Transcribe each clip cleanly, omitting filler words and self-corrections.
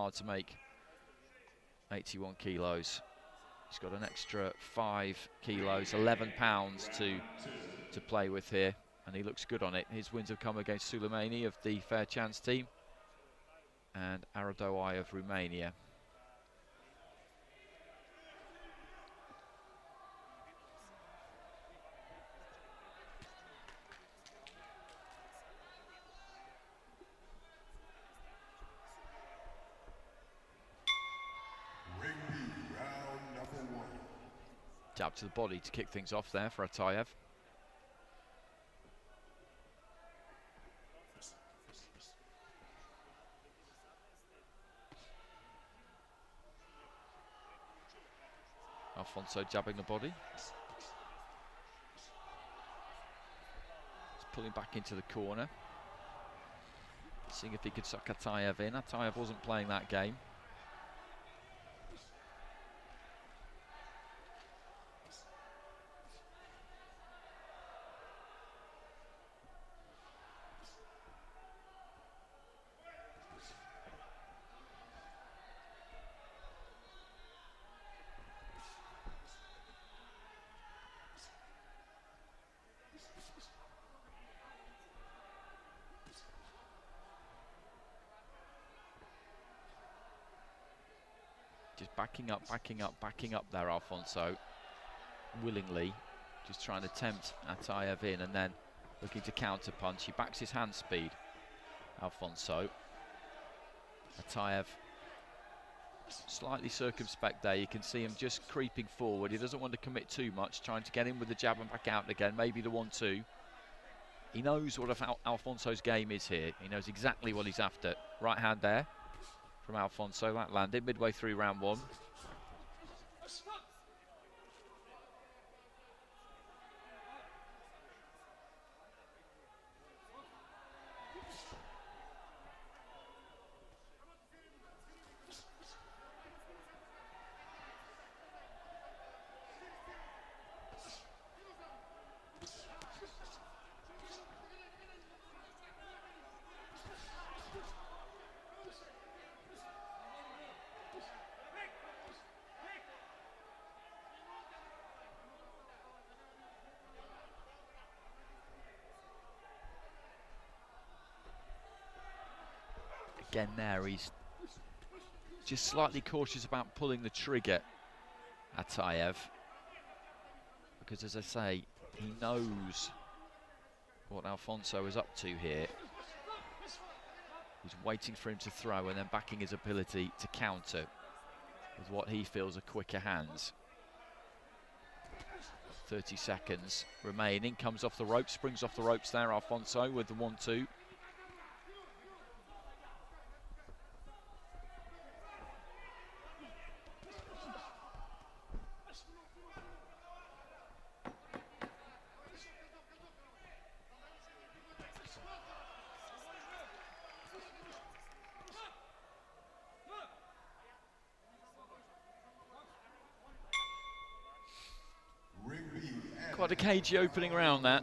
hard to make 81 kilos. He's got an extra 5 kilos, 11 pounds to play with here, and he looks good on it. His wins have come against Suleimani of the Fair Chance team and Aradoi of Romania. Jab to the body to kick things off there for Ataev. Alfonso jabbing the body. He's pulling back into the corner. Seeing if he could suck Ataev in. Ataev wasn't playing that game. Just backing up there, Alfonso, willingly, just trying to tempt Ataev in and then looking to counter punch. He backs his hand speed, Alfonso. Ataev slightly circumspect there. You can see him just creeping forward. He doesn't want to commit too much, trying to get in with the jab and back out again, maybe the 1-2. He knows what Alfonso's game is here. He knows exactly what he's after. Right hand there from Alfonso, that landed midway through round 1. Again there, he's just slightly cautious about pulling the trigger, Ataev, because as I say, he knows what Alfonso is up to here. He's waiting for him to throw and then backing his ability to counter with what he feels are quicker hands. 30 seconds remaining, comes off the ropes, springs off the ropes there, Alfonso with the 1-2. Quite a cagey opening round that.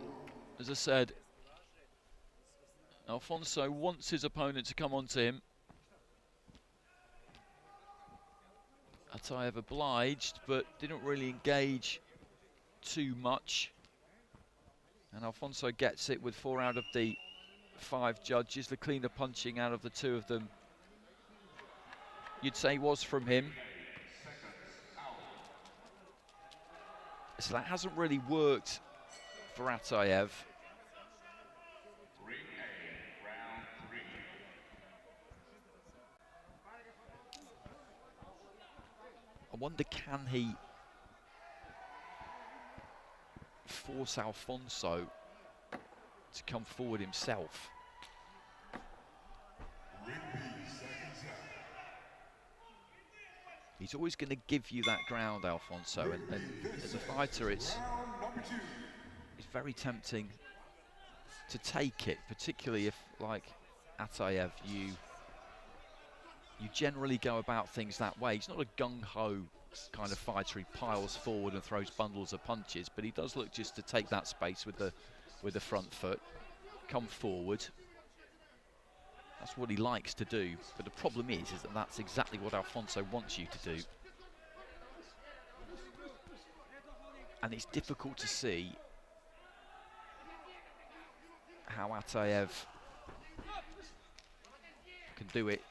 As I said, Alfonso wants his opponent to come onto him. Ataev obliged, but didn't really engage too much. And Alfonso gets it with 4 out of the 5 judges. The cleaner punching out of the 2 of them, you'd say, was from him. So that hasn't really worked for Ataev. I wonder, can he force Alfonso to come forward himself? He's always going to give you that ground, Alfonso, and as a fighter, it's very tempting to take it, particularly if, like Ataev, you generally go about things that way. He's not a gung-ho kind of fighter. He piles forward and throws bundles of punches, but he does look just to take that space with the front foot, come forward. That's what he likes to do. But the problem is that that's exactly what Alfonso wants you to do. And it's difficult to see how Ataev can do it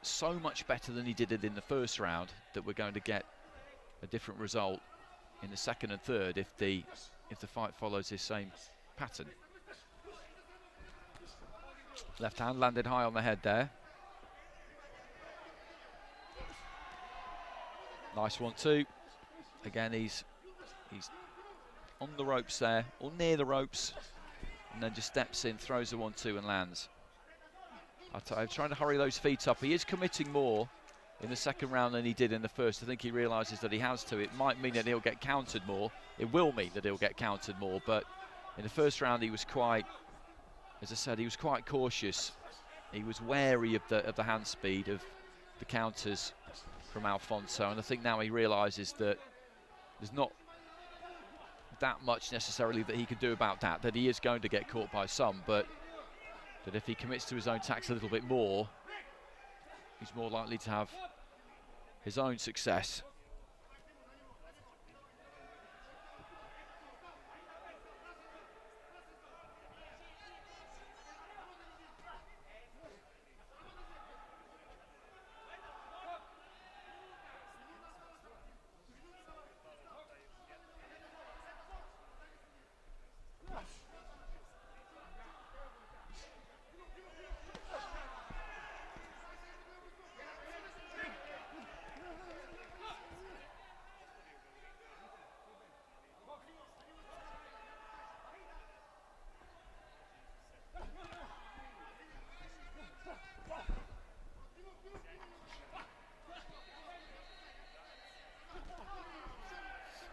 so much better than he did it in the first round that we're going to get a different result in the second and third if the fight follows this same pattern. Left hand landed high on the head there. Nice 1-2. Again, he's on the ropes there, or near the ropes, and then just steps in, throws the 1-2 and lands. Ataev trying to hurry those feet up. He is committing more in the second round than he did in the first. I think he realises that he has to. It might mean that he'll get countered more. It will mean that he'll get countered more, but in the first round he was quite, as I said, he was quite cautious. He was wary of the hand speed of the counters from Alfonso, and I think now he realises that there's not that much necessarily that he can do about that he is going to get caught by some, but that if he commits to his own tax a little bit more, he's more likely to have his own success.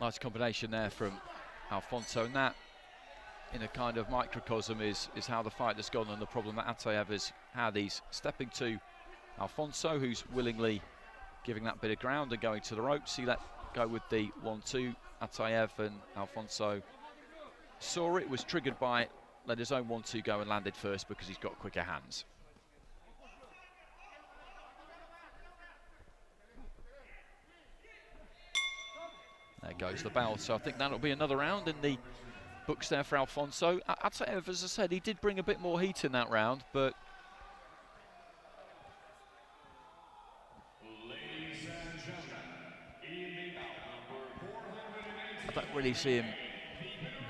Nice combination there from Alfonso, and that in a kind of microcosm is how the fight has gone, and the problem that Ataev has had. He's stepping to Alfonso, who's willingly giving that bit of ground and going to the ropes. He let go with the 1-2, Ataev, and Alfonso saw it, was triggered by it, let his own 1-2 go and landed first because he's got quicker hands. There goes the bell, so I think that'll be another round in the books there for Alfonso. Ataev, as I said, he did bring a bit more heat in that round, but I don't really see him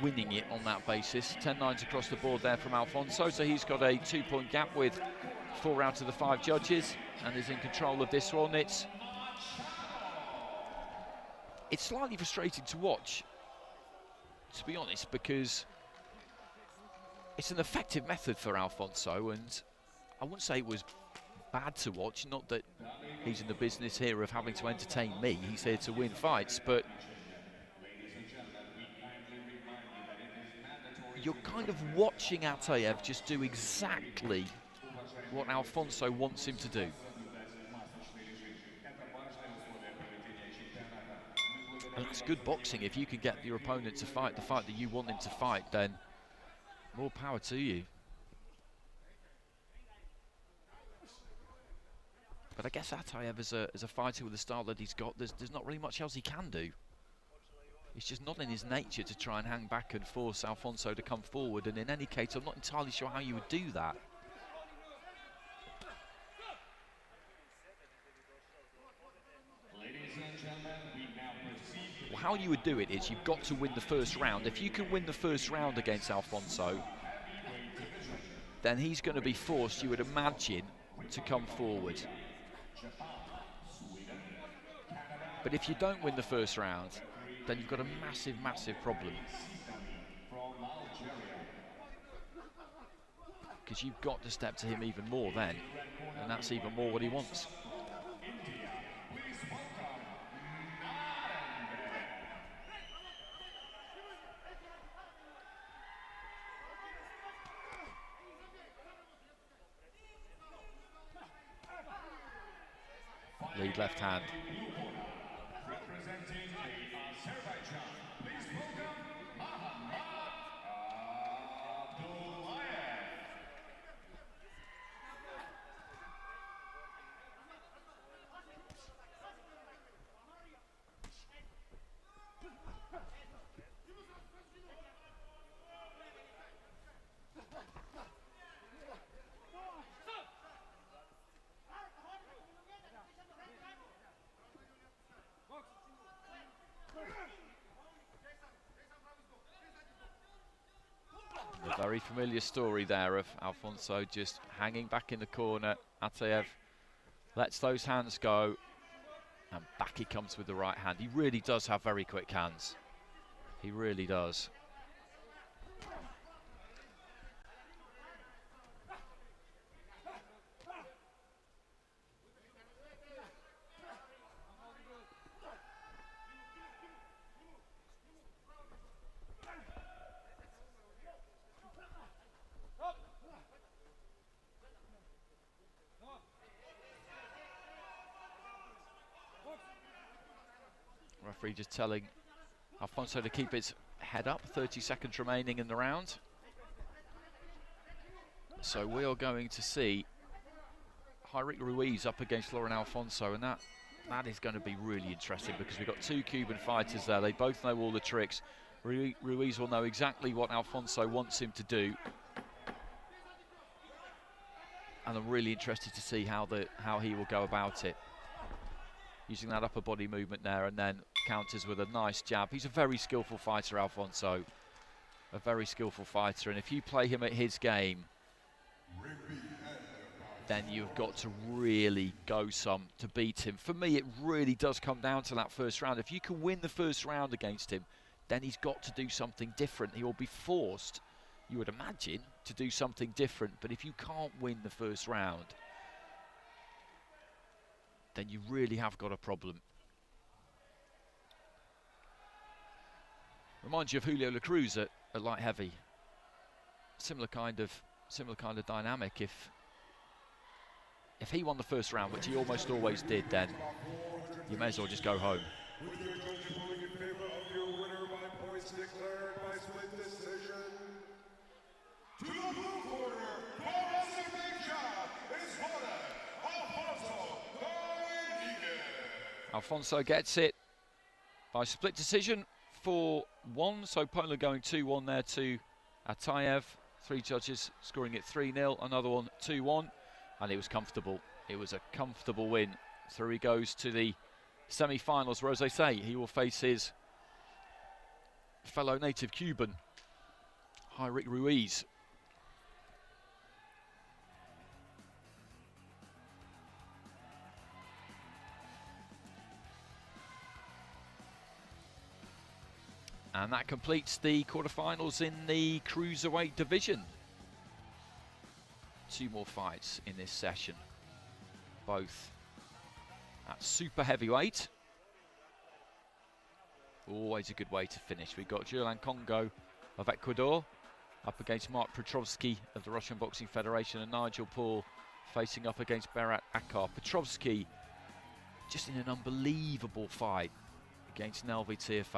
winning it on that basis. 10-9s across the board there from Alfonso, so he's got a 2-point gap with 4 out of the 5 judges and is in control of this one. It's slightly frustrating to watch, to be honest, because it's an effective method for Alfonso, and I wouldn't say it was bad to watch. Not that he's in the business here of having to entertain me, he's here to win fights, but you're kind of watching Ataev just do exactly what Alfonso wants him to do. And it's good boxing. If you can get your opponent to fight the fight that you want him to fight, then more power to you. But I guess Ataev, as a fighter with the style that he's got, there's not really much else he can do. It's just not in his nature to try and hang back and force Alfonso to come forward. And in any case, I'm not entirely sure how you would do that. Well, how you would do it is you've got to win the first round. If you can win the first round against Alfonso, then he's going to be forced, you would imagine, to come forward. But if you don't win the first round, then you've got a massive, massive problem. Because you've got to step to him even more then, and that's even more what he wants. Lead left hand. Very familiar story there of Alfonso just hanging back in the corner. Ataev lets those hands go, and back he comes with the right hand. He really does have very quick hands. He really does. Referee just telling Alfonso to keep his head up. 30 seconds remaining in the round. So we are going to see Ruiz up against Loren Alfonso, and that is going to be really interesting because we've got two Cuban fighters there. They both know all the tricks. Ruiz will know exactly what Alfonso wants him to do, and I'm really interested to see how he will go about it. Using that upper body movement there, and then counters with a nice jab. He's a very skillful fighter, Alfonso. A very skillful fighter, and if you play him at his game, then you've got to really go some to beat him. For me, it really does come down to that first round. If you can win the first round against him, then he's got to do something different. He will be forced, you would imagine, to do something different. But if you can't win the first round, then you really have got a problem. Reminds you of Julio La Cruz at light heavy. Similar kind of dynamic. If he won the first round, which he almost always did, then you may as well just go home. Alfonso gets it by split decision 4-1, so Poland going 2-1 there to Ataev. Three judges scoring it 3-0, another one 2-1, and it was comfortable. It was a comfortable win. Through he goes to the semi-finals, where, as I say, he will face his fellow native Cuban, Ruiz. And that completes the quarterfinals in the cruiserweight division. Two more fights in this session, both at super heavyweight. Always a good way to finish. We've got Julian Congo of Ecuador up against Mark Petrovsky of the Russian Boxing Federation, and Nigel Paul facing up against Berat Akar. Petrovsky just in an unbelievable fight against Nelvi Tiafoe.